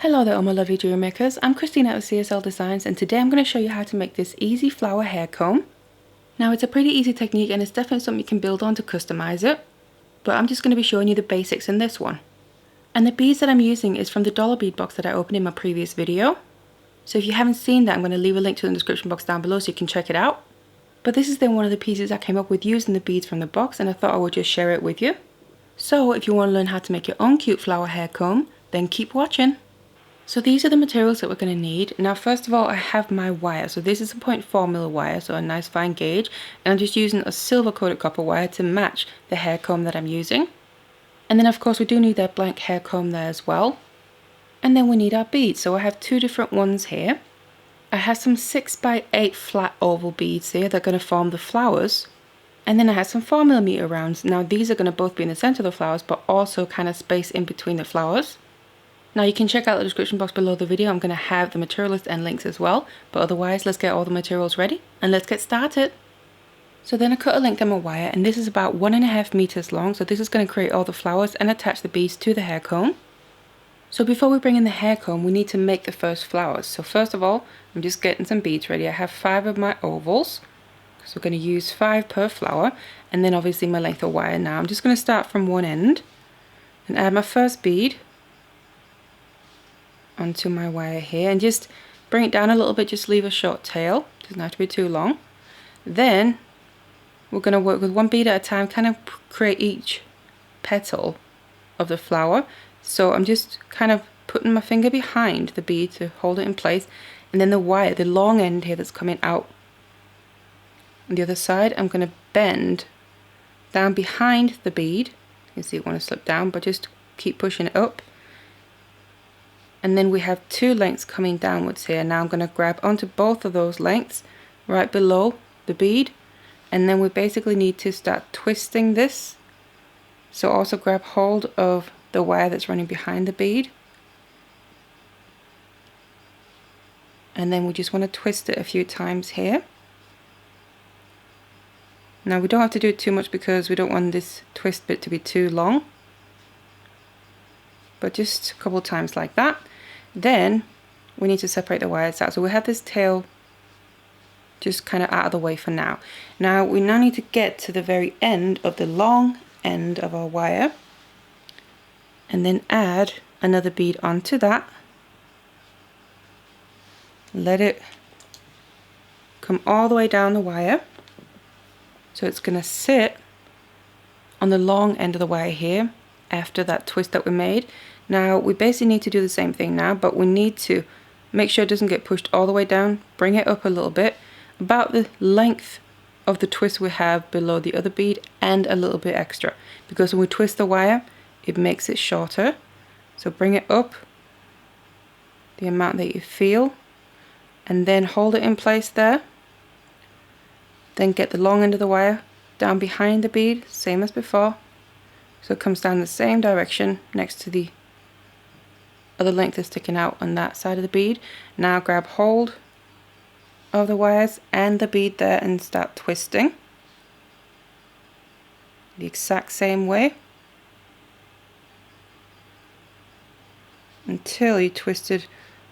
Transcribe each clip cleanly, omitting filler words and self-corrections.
Hello there all my lovely jewelry makers, I'm Christina of CSLdesigns and today I'm going to show you how to make this easy flower hair comb. Now it's a pretty easy technique and it's definitely something you can build on to customize it, but I'm just going to be showing you the basics in this one. And the beads that I'm using is from the Dollar Bead Box that I opened in my previous video. So if you haven't seen that, I'm going to leave a link to it in the description box down below so you can check it out. But this is then one of the pieces I came up with using the beads from the box and I thought I would just share it with you. So if you want to learn how to make your own cute flower hair comb, then keep watching. So these are the materials that we're going to need. Now first of all I have my wire. So this is a 0.4mm wire, so a nice fine gauge. And I'm just using a silver coated copper wire to match the hair comb that I'm using. And then of course we do need that blank hair comb there as well. And then we need our beads. So I have two different ones here. I have some 6x8 flat oval beads here that are going to form the flowers. And then I have some 4mm rounds. Now these are going to both be in the center of the flowers but also kind of spaced in between the flowers. Now you can check out the description box below the video, I'm going to have the material list and links as well, but otherwise let's get all the materials ready and let's get started. So then I cut a length on my wire and this is about 1.5 meters long, so this is going to create all the flowers and attach the beads to the hair comb. So before we bring in the hair comb we need to make the first flowers. So first of all I'm just getting some beads ready. I have 5 of my ovals, so we're going to use 5 per flower, and then obviously my length of wire. Now I'm just going to start from one end and add my first bead onto my wire here and just bring it down a little bit, just leave a short tail, doesn't have to be too long. Then we're going to work with one bead at a time, kind of create each petal of the flower. So I'm just kind of putting my finger behind the bead to hold it in place, and then the wire, the long end here that's coming out on the other side, I'm going to bend down behind the bead. You can see it want to slip down, but just keep pushing it up. And then we have 2 lengths coming downwards here. Now I'm going to grab onto both of those lengths right below the bead, and then we basically need to start twisting this. So also grab hold of the wire that's running behind the bead, and then we just want to twist it a few times here. Now we don't have to do it too much because we don't want this twist bit to be too long, but just a couple times like that. Then we need to separate the wires out. So we have this tail just kind of out of the way for now. Now we need to get to the very end of the long end of our wire and then add another bead onto that. Let it come all the way down the wire. So it's going to sit on the long end of the wire here after that twist that we made. Now we basically need to do the same thing now, but we need to make sure it doesn't get pushed all the way down. Bring it up a little bit, about the length of the twist we have below the other bead and a little bit extra, because when we twist the wire it makes it shorter. So bring it up the amount that you feel and then hold it in place there. Then get the long end of the wire down behind the bead, same as before, so it comes down the same direction next to the other length that's sticking out on that side of the bead. Now grab hold of the wires and the bead there and start twisting the exact same way until you twisted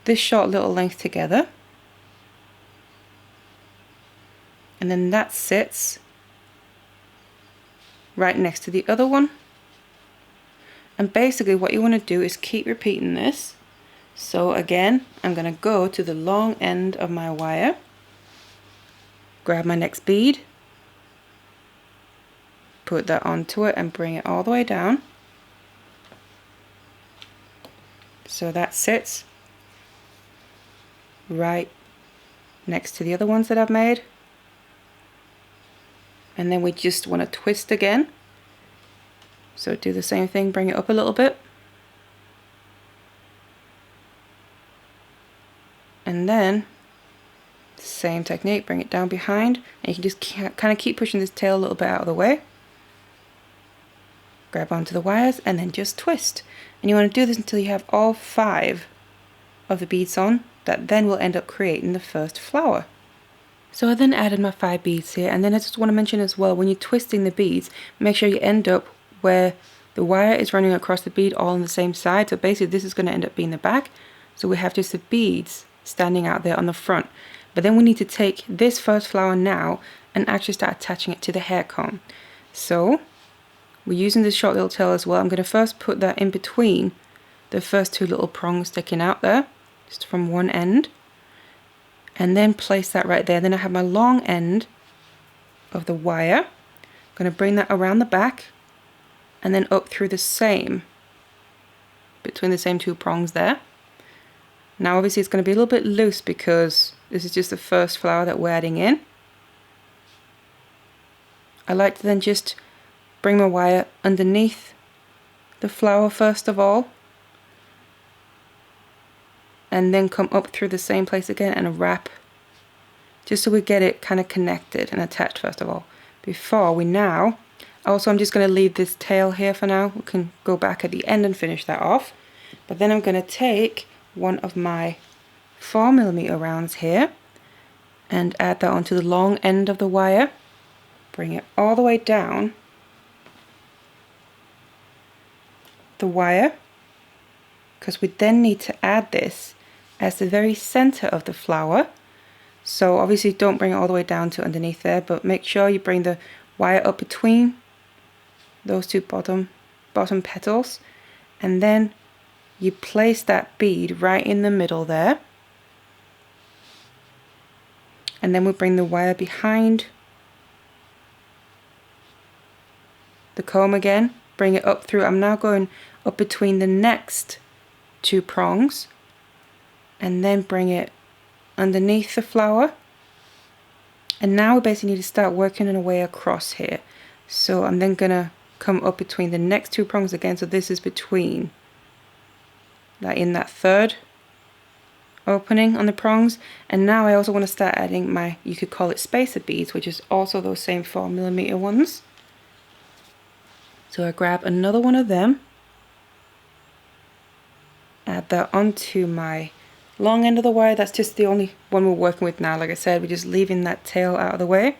this short little length together, and then that sits right next to the other one. And basically what you want to do is keep repeating this. So again, I'm going to go to the long end of my wire, grab my next bead, put that onto it and bring it all the way down. So that sits right next to the other ones that I've made. And then we just want to twist again. So do the same thing, bring it up a little bit. And then, same technique, bring it down behind. And you can just kind of keep pushing this tail a little bit out of the way. Grab onto the wires and then just twist. And you want to do this until you have all 5 of the beads on. That then will end up creating the first flower. So I then added my 5 beads here, and then I just want to mention as well, when you're twisting the beads, make sure you end up where the wire is running across the bead all on the same side, so basically this is going to end up being the back. So we have just the beads standing out there on the front. But then we need to take this first flower now and actually start attaching it to the hair comb. So we're using this short little tail as well. I'm going to first put that in between the first two little prongs sticking out there, just from one end, and then place that right there. Then I have my long end of the wire. I'm going to bring that around the back and then up through the same, between the same two prongs there. Now obviously it's going to be a little bit loose because this is just the first flower that we're adding in. I like to then just bring my wire underneath the flower first of all, and then come up through the same place again and wrap, just so we get it kind of connected and attached first of all. Before we now, also I'm just going to leave this tail here for now. We can go back at the end and finish that off. But then I'm going to take one of my 4mm rounds here and add that onto the long end of the wire. Bring it all the way down the wire, because we then need to add this as the very center of the flower. So obviously don't bring it all the way down to underneath there, but make sure you bring the wire up between those two bottom petals, and then you place that bead right in the middle there, and then we bring the wire behind the comb again, bring it up through. I'm now going up between the next two prongs and then bring it underneath the flower. And now we basically need to start working our way across here. So I'm then gonna come up between the next two prongs again. So this is between, like in that third opening on the prongs. And now I also want to start adding my, you could call it spacer beads, which is also those same 4mm ones. So I grab another one of them, add that onto my long end of the wire. That's just the only one we're working with now. Like I said, we're just leaving that tail out of the way.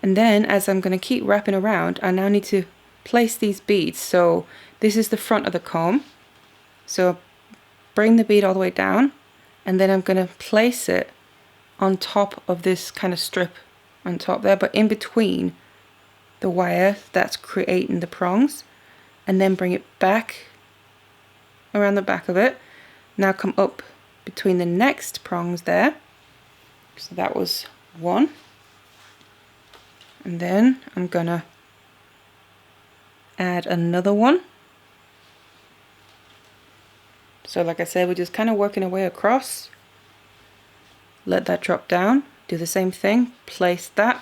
And then as I'm going to keep wrapping around, I now need to place these beads. So this is the front of the comb. So bring the bead all the way down, and then I'm going to place it on top of this kind of strip on top there, but in between the wire that's creating the prongs, and then bring it back around the back of it. Now come up between the next prongs there. So that was one. And then I'm gonna add another one. So like I said, we're just kind of working our way across. Let that drop down. Do the same thing. Place that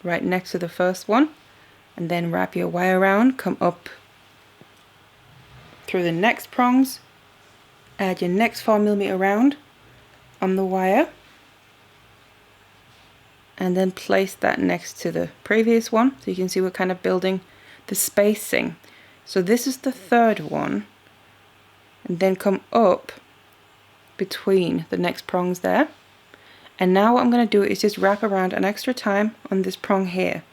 right next to the first one, and then wrap your wire around, come up through the next prongs, add your next 4mm round on the wire, and then place that next to the previous one, so you can see we're kind of building the spacing. So this is the third one, and then come up between the next prongs there. And now what I'm going to do is just wrap around an extra time on this prong here,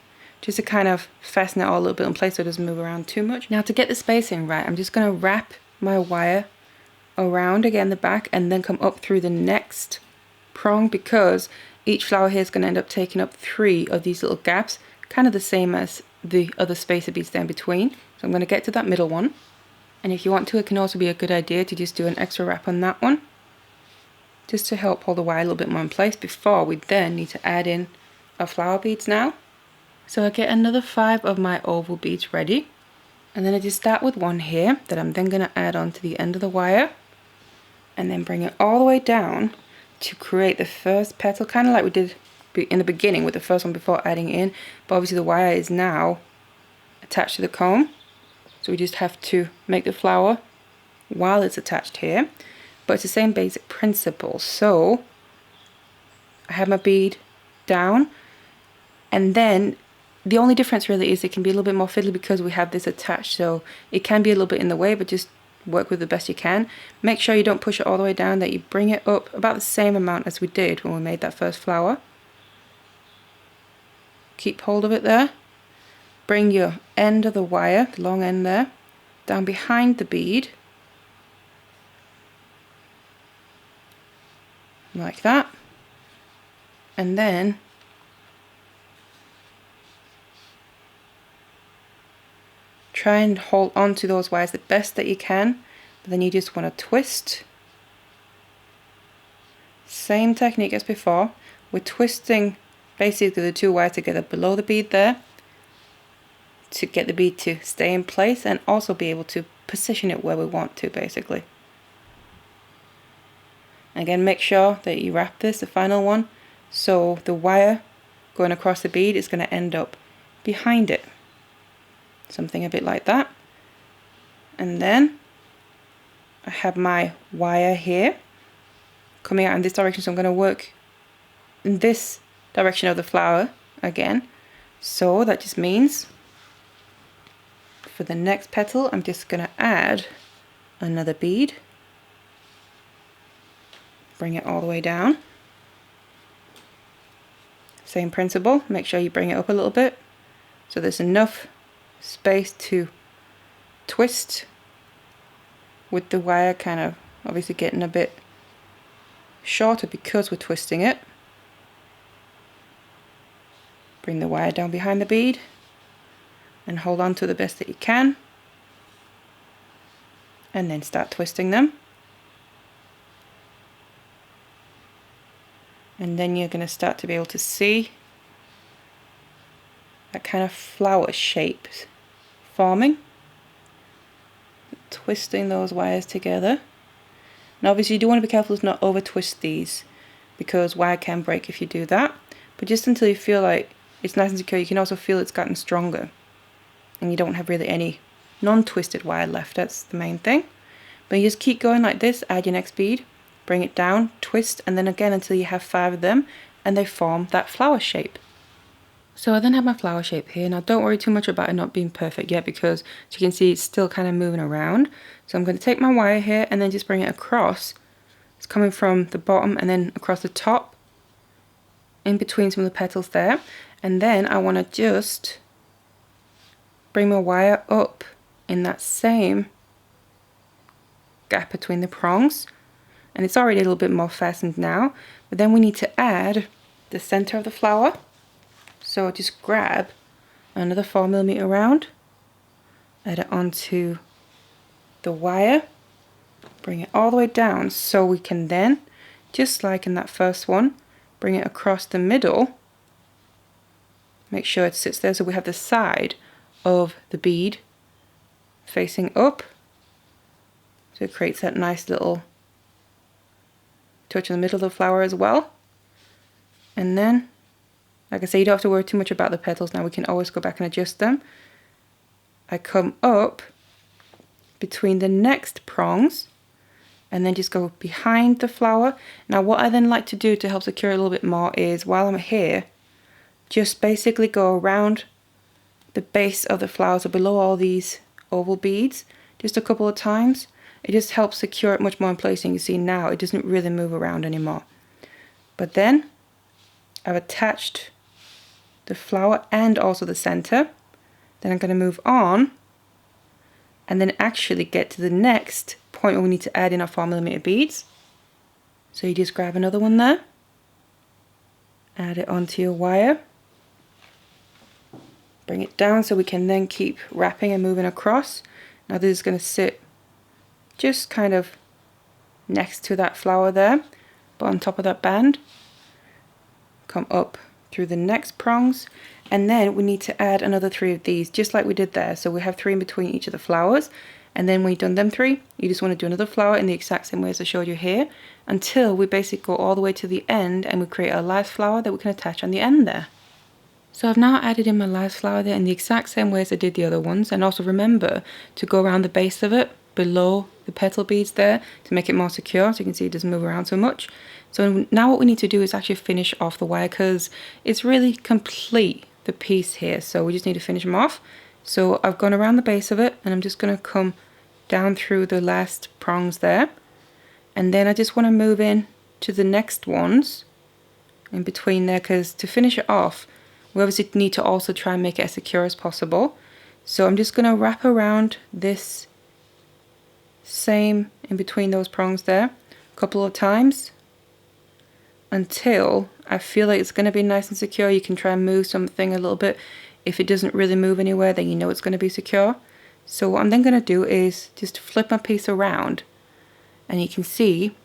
just to kind of fasten it all a little bit in place so it doesn't move around too much. Now to get the spacing right, I'm just going to wrap my wire around again the back and then come up through the next prong, because each flower here is going to end up taking up 3 of these little gaps, kind of the same as the other spacer beads there in between. So I'm going to get to that middle one, and if you want to, it can also be a good idea to just do an extra wrap on that one, just to help hold the wire a little bit more in place before we then need to add in our flower beads now. So I get another 5 of my oval beads ready, and then I just start with one here that I'm then going to add on to the end of the wire, and then bring it all the way down to create the first petal, kind of like we did in the beginning with the first one before adding in. But obviously the wire is now attached to the comb, so we just have to make the flower while it's attached here. But it's the same basic principle. So I have my bead down, and then the only difference really is it can be a little bit more fiddly because we have this attached, so it can be a little bit in the way, but just work with the best you can. Make sure you don't push it all the way down, that you bring it up about the same amount as we did when we made that first flower. Keep hold of it there, bring your end of the wire, the long end there, down behind the bead, like that, and then try and hold on to those wires the best that you can, but then you just want to twist. Same technique as before. We're twisting basically the two wires together below the bead there to get the bead to stay in place and also be able to position it where we want to, basically. Again, make sure that you wrap this, the final one, so the wire going across the bead is going to end up behind it. Something a bit like that. And then I have my wire here coming out in this direction, so I'm going to work in this direction of the flower again. So that just means for the next petal I'm just going to add another bead, bring it all the way down. Same principle, make sure you bring it up a little bit so there's enough space to twist with the wire kind of obviously getting a bit shorter because we're twisting it. Bring the wire down behind the bead and hold on to the best that you can, and then start twisting them. And then you're going to start to be able to see that kind of flower shape forming. Twisting those wires together. Now obviously you do want to be careful to not over twist these because wire can break if you do that, but just until you feel like it's nice and secure. You can also feel it's gotten stronger and you don't have really any non-twisted wire left. That's the main thing. But you just keep going like this, add your next bead, bring it down, twist, and then again until you have 5 of them and they form that flower shape. So I then have my flower shape here. Now don't worry too much about it not being perfect yet because as you can see it's still kind of moving around. So I'm going to take my wire here and then just bring it across. It's coming from the bottom and then across the top in between some of the petals there. And then I want to just bring my wire up in that same gap between the prongs. And it's already a little bit more fastened now. But then we need to add the center of the flower. So just grab another 4mm round, add it onto the wire, bring it all the way down so we can then, just like in that first one, bring it across the middle. Make sure it sits there so we have the side of the bead facing up. So it creates that nice little touch in the middle of the flower as well. And then, like I say, you don't have to worry too much about the petals now. We can always go back and adjust them. I come up between the next prongs and then just go behind the flower. Now what I then like to do to help secure it a little bit more is while I'm here, just basically go around the base of the flower, so below all these oval beads, just a couple of times. It just helps secure it much more in place, and you see now it doesn't really move around anymore. But then I've attached the flower and also the center. Then I'm going to move on and then actually get to the next point where we need to add in our 4mm beads. So you just grab another one there, add it onto your wire, bring it down so we can then keep wrapping and moving across. Now this is going to sit just kind of next to that flower there, but on top of that band. Come up through the next prongs, and then we need to add another 3 of these just like we did there. So we have 3 in between each of the flowers, and then when you've done them 3 you just want to do another flower in the exact same way as I showed you here until we basically go all the way to the end and we create our last flower that we can attach on the end there. So I've now added in my last flower there in the exact same way as I did the other ones, and also remember to go around the base of it below the petal beads there to make it more secure, so you can see it doesn't move around so much. So now what we need to do is actually finish off the wire because it's really complete, the piece here, so we just need to finish them off. So I've gone around the base of it and I'm just going to come down through the last prongs there, and then I just want to move in to the next ones in between there, because to finish it off We obviously need to also try and make it as secure as possible. So I'm just going to wrap around this same in between those prongs there a couple of times until I feel like it's going to be nice and secure. You can try and move something a little bit. If it doesn't really move anywhere, then you know it's going to be secure. So what I'm then going to do is just flip my piece around, and you can see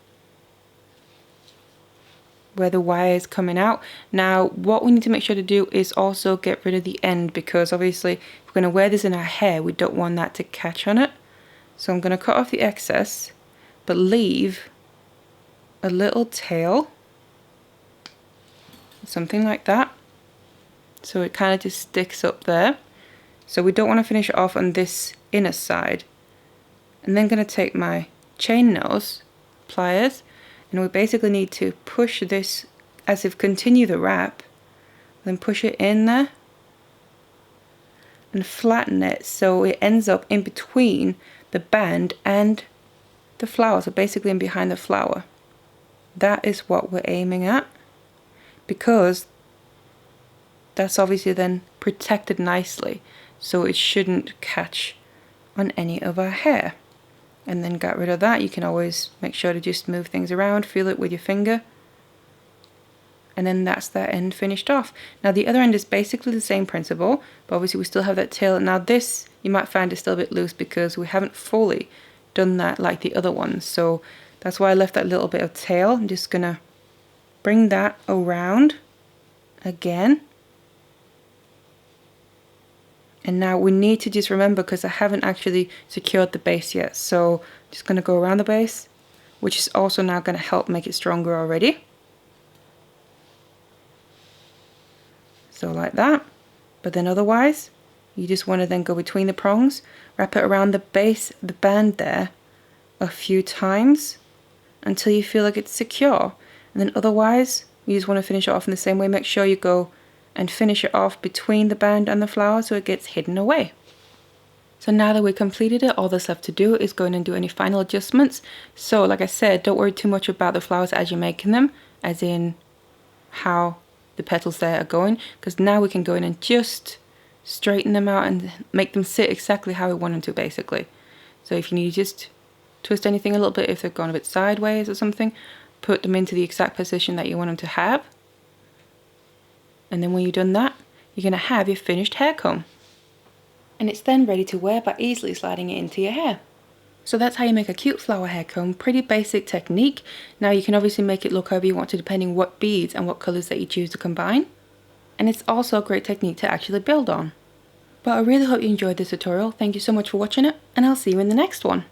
where the wire is coming out. Now what we need to make sure to do is also get rid of the end, because obviously if we're going to wear this in our hair, we don't want that to catch on it. So I'm going to cut off the excess but leave a little tail, something like that, so it kind of just sticks up there. So we don't want to finish it off on this inner side. And then going to take my chain nose pliers, and we basically need to push this as if continue the wrap, then push it in there and flatten it so it ends up in between the band and the flower, so basically in behind the flower. That is what we're aiming at, because that's obviously then protected nicely, so it shouldn't catch on any of our hair. And then get rid of that. You can always make sure to just move things around, feel it with your finger, and then that's that end finished off. Now the other end is basically the same principle, but obviously we still have that tail. Now this, you might find, is still a bit loose because we haven't fully done that like the other ones, so that's why I left that little bit of tail. I'm just gonna bring that around again. And now we need to just remember, because I haven't actually secured the base yet, so I'm just going to go around the base, which is also now going to help make it stronger already. So like that. But then otherwise, you just want to then go between the prongs, wrap it around the base, the band there, a few times until you feel like it's secure. And then otherwise, you just want to finish it off in the same way. Make sure you go and finish it off between the band and the flower so it gets hidden away. So now that we've completed it, all that's left to do is go in and do any final adjustments. So like I said, don't worry too much about the flowers as you're making them, as in how the petals there are going, because now we can go in and just straighten them out and make them sit exactly how we want them to, basically. So if you need to just twist anything a little bit, if they've gone a bit sideways or something, put them into the exact position that you want them to have. And then when you've done that, you're going to have your finished hair comb. And it's then ready to wear by easily sliding it into your hair. So that's how you make a cute flower hair comb. Pretty basic technique. Now you can obviously make it look however you want to, depending what beads and what colours that you choose to combine. And it's also a great technique to actually build on. But I really hope you enjoyed this tutorial. Thank you so much for watching it, and I'll see you in the next one.